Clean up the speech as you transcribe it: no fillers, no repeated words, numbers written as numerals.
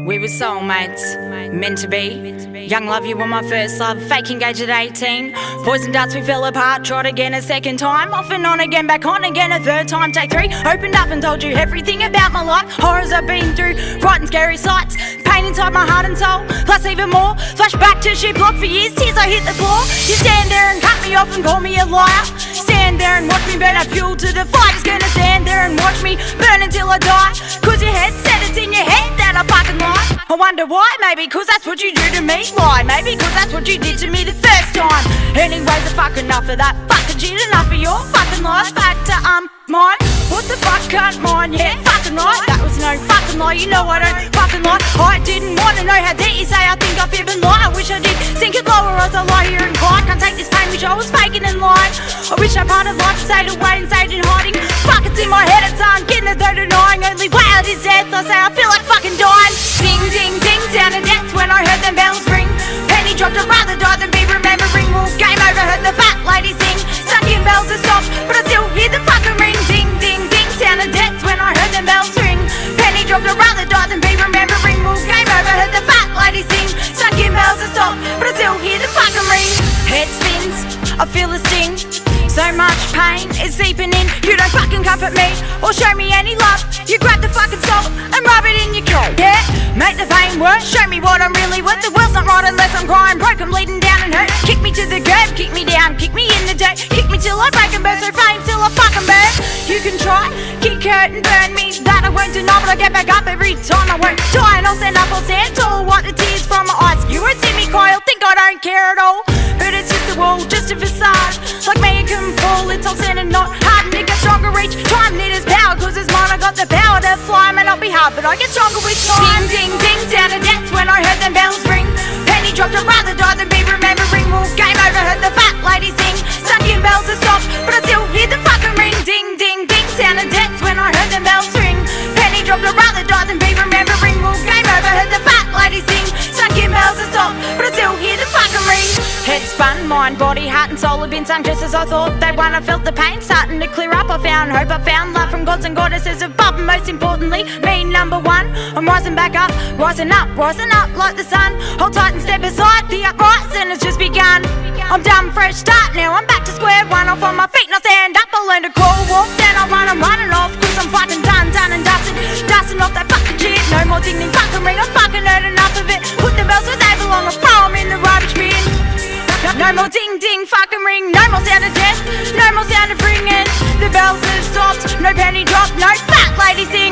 We were soulmates, meant to be. Young love, you were my first love. Fake engaged at 18. Poison darts, we fell apart. Tried again a second time. Off and on again, back on again a third time. Take 3. Opened up and told you everything about my life. Horrors I've been through, frightened scary sights. Pain inside my heart and soul, plus even more. Flashback to sheep block for years, tears I hit the floor. You stand there and cut me off and call me a liar. Stand there and watch me burn up fuel to the fire. Just gonna stand there and watch me burn until I die. Cause your head said it's in your head that I fucking lie. I wonder why, maybe cause that's what you do to me. Lie, maybe cause that's what you did to me the first time. Anyways, I fuck enough of that fucking shit. Enough of your fucking lies. Back to mine. What the fuck, can't mind, yeah, fucking right. That was no fucking lie, you know I don't fucking lie. I didn't wanna know how dare you say I think I fib and lie. I wish I did sink it lower as I lie here and cry. Can't take this pain which I was faking and lying. I wish I part of life stayed away and stayed in hiding. Fuck, it's in my head, it's getting as though denying. Only way out is death, I say I feel like fucking dying. Ding, ding, ding, sound of death when I heard them bells ring. Penny dropped, I'd rather die than be remembering. Well, game over, heard the fat lady sing. Stuck in bells are stopped, but I still hear the fucking ring. Ding, ding, ding, sound of death when I heard them bells ring. Penny dropped, I'd rather die than be remembering. Well, game over, heard the fat lady sing. Stuck in bells are stopped, but I still hear the fucking ring. Head spins, I feel a sting. So much pain is seeping in. You don't fucking comfort me or show me any love. You grab the fucking salt and rub it in your coat. Yeah, make the pain worse. Show me what I'm really worth. The world's not right unless I'm crying, broke, I'm bleeding down and hurt. Kick me to the curb, kick me down, kick me in the dirt. Kick me till I break and burst, so fame till I fucking burn. You can try, kick, hurt and burn me. That I won't deny, but I get back up every time. I won't die and I'll stand up, I'll stand tall. Wipe the tears from my eyes. You won't see me cry, you'll think I don't care at all. But it's just a wall, just a facade. Like me it can fall, it's all sin and not hard. And it gets stronger each time, need his power. Cause it's mine, I got the power to fly. May not be hard, but I get stronger with time. Ding, ding, ding, sound of death when I heard them bells ring. Penny dropped, I'd rather die than be remembering. Well, game over, heard the fat lady sing. Stuck in bells are stopped, but I still hear the fucking ring. Ding, ding, ding, sound of death when I heard them bells ring. Penny dropped, I'd rather die than be remembering. Well, game over, heard the fat lady sing. Stuck in bells are stopped, but I still hear the fucking ring. Head spun, mind, body, heart and soul have been sung just as I thought they won. I felt the pain starting to clear up. I found hope, I found love from gods and goddesses above. And most importantly, me number one. I'm rising back up, rising up like the sun. Hold tight and step aside, the uprising has just begun. I'm done, fresh start now, I'm back to square one. Off on my feet, now stand up, I'll learn to crawl, walk, then I run, I'm running off. Cause I'm fucking done and dusted, dusting off that fucking shit. No more ding ding fucking ring, I fucking heard enough of it. Put the bells where they belong, I throw them in the rubbish bin. No more ding ding fucking ring, no more sound of death, no more sound of ringing. The bells have stopped, no penny drop, no fat lady sing.